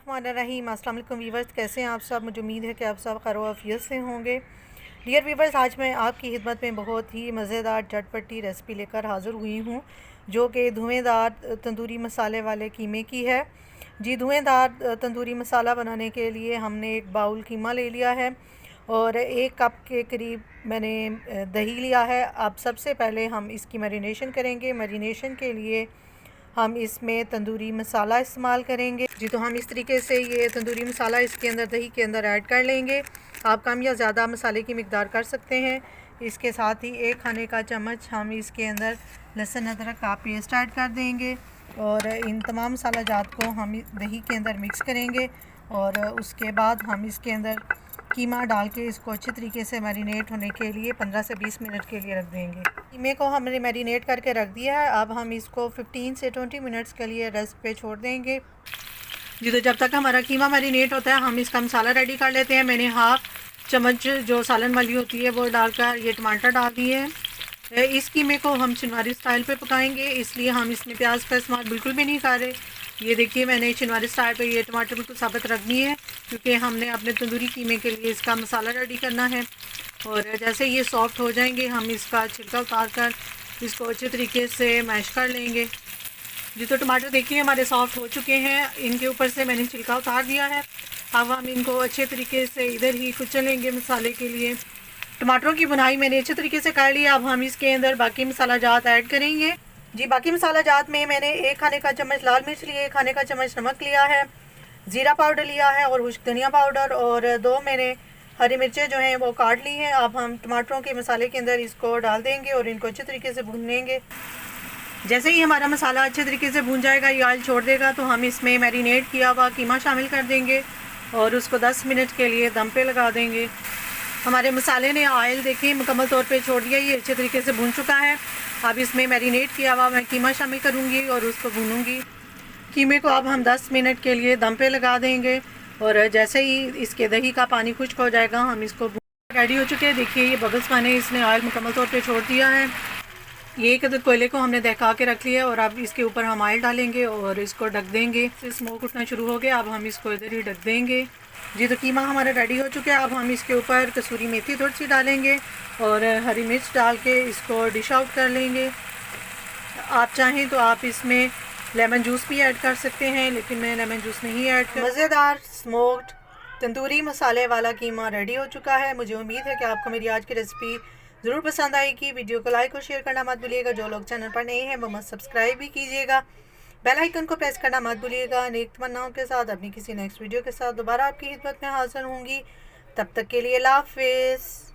रहीम अस्सलाम वालेकुम वीवर्स, कैसे हैं आप सब। मुझे उम्मीद है कि आप सब खैर आफियत से होंगे। डियर वीवर्स, आज मैं आपकी खिदमत में बहुत ही मज़ेदार चटपटी रेसिपी लेकर हाज़िर हुई हूँ, जो कि धुएँदार तंदूरी मसाले वाले कीमे की है। जी, धुएँदार तंदूरी मसाला बनाने के लिए हमने एक बाउल कीमा ले लिया है और 1 कप के करीब मैंने दही लिया है। अब सबसे पहले हम इसकी मैरिनेशन करेंगे। मैरिनेशन के लिए हम इसमें तंदूरी मसाला इस्तेमाल करेंगे। जी, तो हम इस तरीके से ये तंदूरी मसाला इसके अंदर दही के अंदर ऐड कर लेंगे। आप कम या ज़्यादा मसाले की मिकदार कर सकते हैं। इसके साथ ही 1 खाने का चम्मच हम इसके अंदर लहसुन अदरक का पेस्ट ऐड कर देंगे और इन तमाम मसाला जात को हम दही के अंदर मिक्स करेंगे और उसके बाद हम इसके अंदर कीमा डाल के इसको अच्छे तरीके से मैरिनेट होने के लिए 15 से 20 मिनट के लिए रख देंगे। कीमे को हमने मैरिनेट करके रख दिया है। अब हम इसको 15 से 20 मिनट्स के लिए रेस्ट पे छोड़ देंगे। जी, तो जब तक हमारा कीमा मैरिनेट होता है हम इसका मसाला रेडी कर लेते हैं। मैंने 1/2 चम्मच जो सालन वाली होती है वो डालकर ये टमाटर डाल दिए हैं। इस कीमे को हम चिनवारी स्टाइल पे पकाएंगे, इसलिए हम इसमें प्याज का इस्तेमाल बिल्कुल भी नहीं कर रहे। ये देखिए, मैंने चिनवारी स्टाइल पे ये टमाटर बिल्कुल साबित रख दिए हैं, क्योंकि हमने अपने तंदूरी कीमे के लिए इसका मसाला रेडी करना है। और जैसे ये सॉफ्ट हो जाएंगे हम इसका छिलका उतार कर इसको अच्छे तरीके से मैश कर लेंगे। जी, तो टमाटर देखिए हमारे सॉफ्ट हो चुके हैं। इनके ऊपर से मैंने छिलका उतार दिया है। अब हम इनको अच्छे तरीके से इधर ही कुचलेंगे मसाले के लिए। टमाटरों की बुनाई मैंने अच्छे तरीके से कर लिया। अब हम इसके अंदर बाकी मसाला जात ऐड करेंगे। जी, बाकी मसाला जात में मैंने 1 खाने का चम्मच लाल मिर्च लिया, 1 खाने का चम्मच नमक लिया है, ज़ीरा पाउडर लिया है और खुश्क धनिया पाउडर, और 2 मैंने हरी मिर्चें जो हैं वो काट ली हैं। अब हम टमाटरों के मसाले के अंदर इसको डाल देंगे और इनको अच्छे तरीके से भून लेंगे। जैसे ही हमारा मसाला अच्छे तरीके से भून जाएगा, ये ऑयल छोड़ देगा, तो हम इसमें मैरिनेट किया हुआ कीमा शामिल कर देंगे और उसको 10 मिनट के लिए दम पे लगा देंगे। हमारे मसाले ने ऑयल देखिए मुकम्मल तौर पे छोड़ दिया, ये अच्छे तरीके से भून चुका है। अब इसमें मैरिनेट किया हुआ मैं कीमा शामिल करूँगी और उसको भूनूँगी। कीमे को अब हम 10 मिनट के लिए दम पे लगा देंगे और जैसे ही इसके दही का पानी खुश्क हो जाएगा हम इसको रेडी हो चुके हैं। देखिए, ये बबल्स बने, इसने ऑयल मुकम्मल तौर पे छोड़ दिया है। ये एक कोयले को हमने दहका के रख लिया और अब इसके ऊपर हम ऑयल डालेंगे और इसको ढक देंगे। स्मोक उठना शुरू हो गया, अब हम इसको इधर ही ढक देंगे। जी, तो कीमा हमारा रेडी हो चुका है। अब हम इसके ऊपर कसूरी मेथी थोड़ी सी डालेंगे और हरी मिर्च डाल के इसको डिश आउट कर लेंगे। आप चाहें तो आप इसमें लेमन जूस भी ऐड कर सकते हैं, लेकिन मैं लेमन जूस नहीं ऐड कर। मज़ेदार स्मोक्ड तंदूरी मसाले वाला कीमा रेडी हो चुका है। मुझे उम्मीद है कि आपको मेरी आज की रेसिपी ज़रूर पसंद आएगी। वीडियो को लाइक और शेयर करना मत भूलिएगा। जो लोग चैनल पर नए हैं वो मत सब्सक्राइब भी कीजिएगा। बेल आइकन को प्रेस करना मत भूलिएगा। नेक तमन्नाओं के साथ अपनी किसी नेक्स्ट वीडियो के साथ दोबारा आपकी खिदमत में हाजिर होंगी। तब तक के लिए अल्लाह हाफ़िज़।